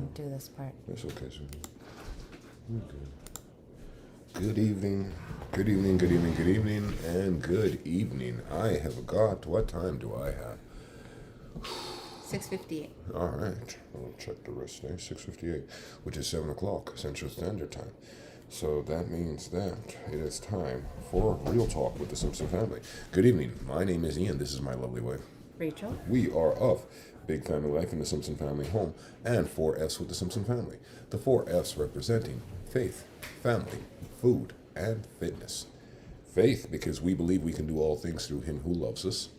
don't do this part. That's okay, sir. Okay. Good evening. Good evening, good evening, good evening, and good evening. I have got, what time do I have? 6:58. All right. I'll check the rest there. 6:58, which is 7 o'clock Central Standard Time. So that means that it is time for Real Talk with the Simpson family. Good evening. My name is Ian. This is my lovely wife. Rachel? We are of Big Family Life in the Simpson Family Home and 4Fs with the Simpson family. The 4Fs representing faith, family, food, and fitness. Faith, because we believe we can do all things through Him who loves us.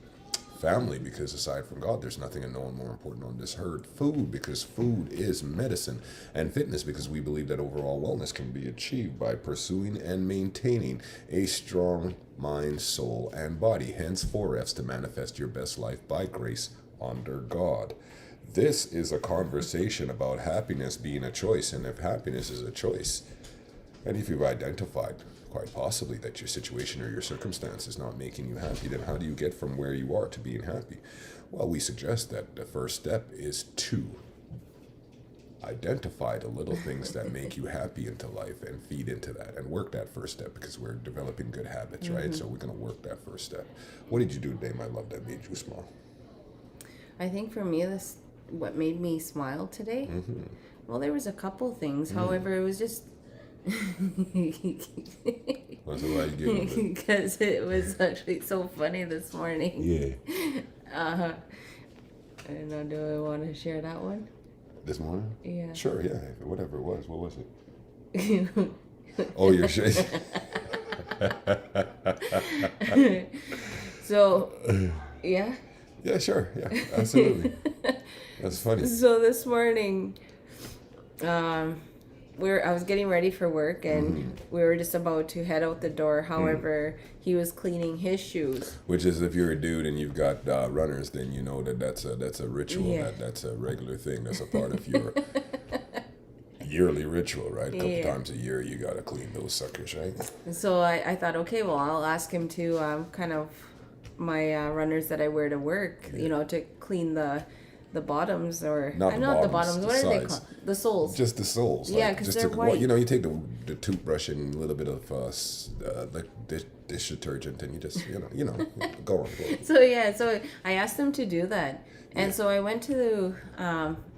Family, because aside from God, there's nothing and no one more important on this earth. Food, because food is medicine. And fitness, because we believe that overall wellness can be achieved by pursuing and maintaining a strong mind, soul, and body. Hence, 4Fs to manifest your best life by grace under God. This is a conversation about happiness being a choice. And if happiness is a choice, and if you've identified quite possibly that your situation or your circumstance is not making you happy, then how do you get from where you are to being happy? Well, we suggest that the first step is to identify the little things that make you happy into life and feed into that and work that first step, because we're developing good habits, right? So we're going to work that first step. What did you do today, my love, that made you smile? I think for me, what made me smile today? Well, there was a couple things. However, it was just... That's why you gave me because it was actually so funny this morning. Yeah. I don't know, do I want to share that one? This morning? Yeah. Sure, yeah. Whatever it was. What was it? Oh, you're shaking. So, yeah. Yeah, sure. Yeah, absolutely. That's funny. So this morning, I was getting ready for work, and we were just about to head out the door. However, he was cleaning his shoes. Which is, if you're a dude and you've got runners, then you know that's a ritual. Yeah. That's a regular thing. That's a part of your yearly ritual, right? A couple times a year, you gotta clean those suckers, right? So I thought, okay, well, I'll ask him to kind of my runners that I wear to work, to clean the bottoms, or Not the bottoms, what the are they sides. called? The soles. Just the soles. Yeah, like, 'cause just they're to, white. you take the toothbrush and a little bit of dish detergent, and you just go on. So I asked him to do that, and so I went to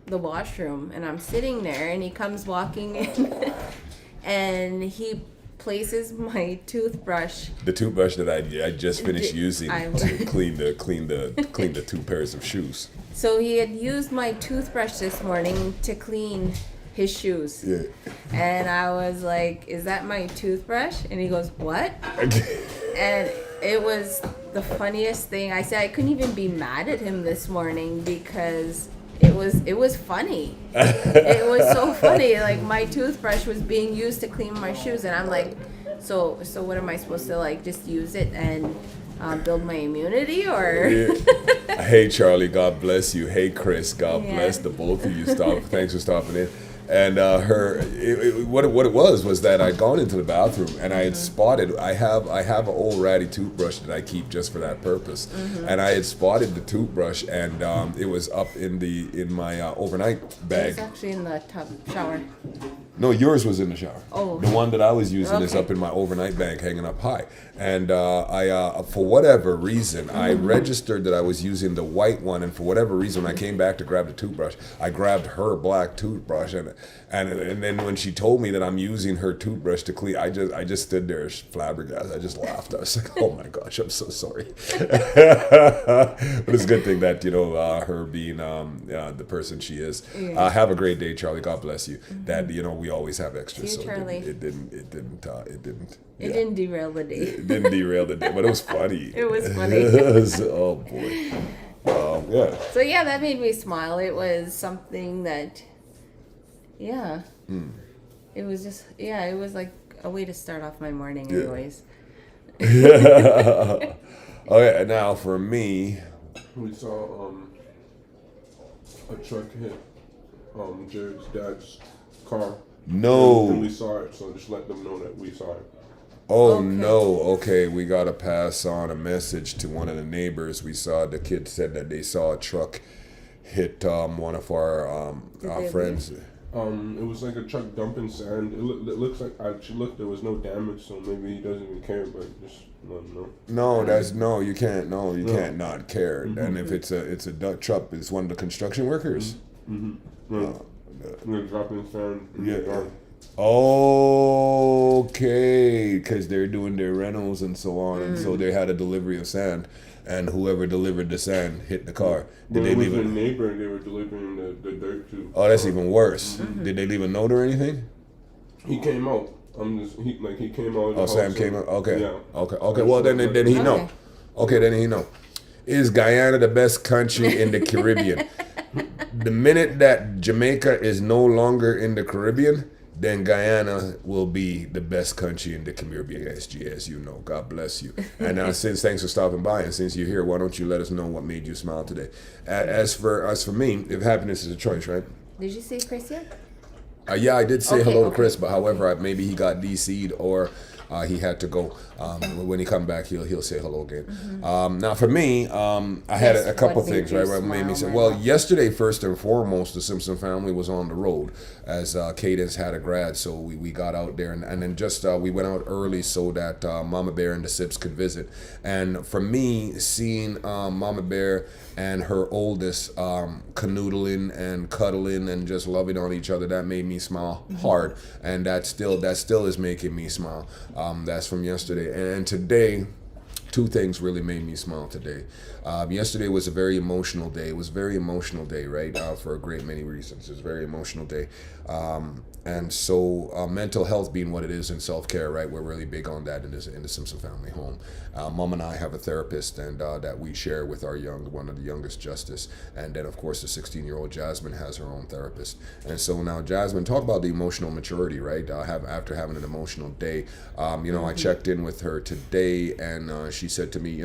the washroom, and I'm sitting there, and he comes walking in, and he places my toothbrush. The toothbrush that I just finished using to clean the two pairs of shoes. So he had used my toothbrush this morning to clean his shoes. Yeah. And I was like, "Is that my toothbrush?" And he goes, "What?" And it was the funniest thing. I said I couldn't even be mad at him this morning because it was funny. It was so funny. Like, my toothbrush was being used to clean my shoes, and I'm like, so what am I supposed to just use it and build my immunity, or? Yeah. Hey Charlie, God bless you. Hey Chris, God bless the both of you. Thanks for stopping in. And what it was that I'd gone into the bathroom and I had spotted. I have an old ratty toothbrush that I keep just for that purpose, and I had spotted the toothbrush, and it was up in my overnight bag. It's actually in the tub shower. No, yours was in the shower. Oh. The one that I was using is Okay. up in my overnight bag, hanging up high. And I, for whatever reason, I registered that I was using the white one. And for whatever reason, when I came back to grab the toothbrush, I grabbed her black toothbrush. And then when she told me that I'm using her toothbrush to clean, I just stood there flabbergasted. I just laughed. I was like, oh my gosh, I'm so sorry. But it's a good thing that, her being the person she is. Yeah. Have a great day, Charlie. God bless you. That, we always have extras. See you, Charlie. It didn't It didn't derail the day. It didn't derail the day, but it was funny. It was funny. Oh boy. Yeah. So yeah, that made me smile. It was something that, it was just, it was like a way to start off my morning anyways. Okay, now for me. We saw a truck hit Jared's dad's car. No. And we saw it, so just let them know that we saw it. Oh Okay. no, okay, we gotta pass on a message to one of the neighbors. We saw the kid said that they saw a truck hit one of our they friends. It was like a truck dumping sand. It looks like she looked. There was no damage, so maybe he doesn't even care. But just let him know. No, that's no. You can't. No, you can't not care. Mm-hmm. And if it's a duck truck, it's one of the construction workers. Right. They're dropping sand. In the Yeah. yard. Okay, because they're doing their rentals and so on, and so they had a delivery of sand, and whoever delivered the sand hit the car. Did When they it was leave their it? neighbor, they were delivering the dirt to. Oh, that's even worse. Did they leave a note or anything? He came out. He came out. Of the Oh, Sam house, came so- out. Okay, Yeah. okay. Well, then he know. Okay. Okay, then he know. Is Guyana the best country in the Caribbean? The minute that Jamaica is no longer in the Caribbean, then Guyana will be the best country in the Caribbean, SG, as you know. God bless you. And since thanks for stopping by, and since you're here, why don't you let us know what made you smile today? As for me, if happiness is a choice, right? Did you see Chris yet? Yeah, I did say Okay, hello to okay. Chris, but however, maybe he got DC'd or he had to go. When he come back, he'll say hello again. Now for me, I had Yes, a couple what made things you right. What made me say, smile, well, Marlo? yesterday first and foremost, the Simpson family was on the road as Cadence had a grad, so we got out there and then just we went out early so that Mama Bear and the Sips could visit. And for me, seeing Mama Bear and her oldest canoodling and cuddling and just loving on each other, that made me smile hard, and that still is making me smile. That's from yesterday, and today. Two things really made me smile today. Yesterday was a very emotional day. It was a very emotional day, right? For a great many reasons. It was a very emotional day. And so mental health being what it is in self-care, right? We're really big on that in the Simpson family home. Mom and I have a therapist and that we share with our one of the youngest, Justice. And then, of course, the 16-year-old Jasmine has her own therapist. And so now, Jasmine, talk about the emotional maturity, right? After having an emotional day. I checked in with her today and she said to me,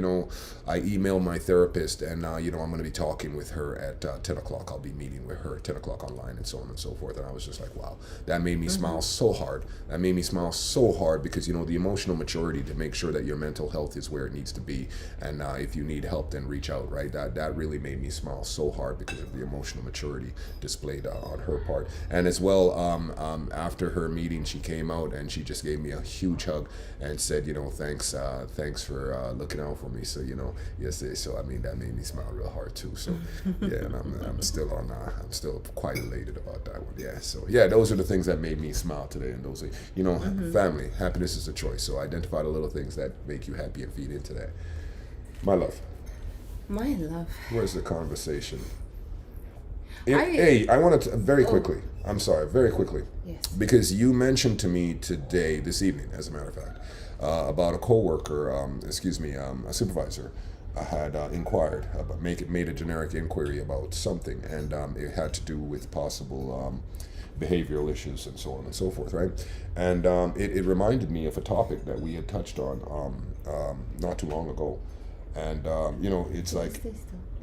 I emailed my therapist and, I'm going to be talking with her at 10 o'clock. I'll be meeting with her at 10 o'clock online and so on and so forth. And I was just like, wow, that made me smile so hard. That made me smile so hard because, the emotional maturity to make sure that your mental health is where it needs to be. And if you need help, then reach out, right? That really made me smile so hard because of the emotional maturity displayed on her part. And as well, after her meeting, she came out and she just gave me a huge hug and said, thanks for looking out for me. So, yesterday, so I mean, that made me smile real hard too. So, yeah, and I'm still I'm still quite elated about that one. Yeah, so yeah, those are the things that made me smile today. And those are, family, happiness is a choice. So identify the little things that make you happy and feed into that. My love, My love. where's the conversation? I- Hey, I want to very quickly. I'm sorry, very quickly. Yes. Because you mentioned to me this evening, as a matter of fact, about a coworker, a supervisor, had inquired about made a generic inquiry about something, and it had to do with possible behavioral issues and so on and so forth, right? And it reminded me of a topic that we had touched on not too long ago, and it's like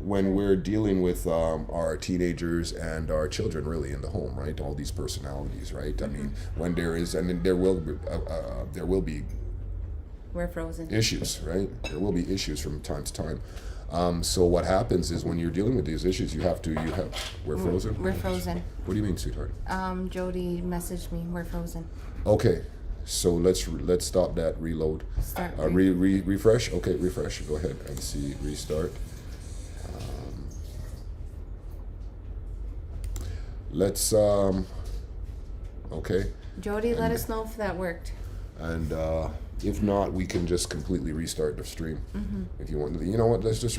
when we're dealing with our teenagers and our children really in the home, right? All these personalities, right? I mean, when there is, and then there will be We're frozen. issues, right? There will be issues from time to time. So what happens is when you're dealing with these issues, we're frozen? We're frozen. What do you mean, sweetheart? Jody messaged me. We're frozen. Okay, so let's stop that, reload. Start. Refresh? Okay, refresh. Go ahead and see, restart. Let's, okay. Jody, let us know if that worked. And if not, we can just completely restart the stream. If you want. You know what? Let's just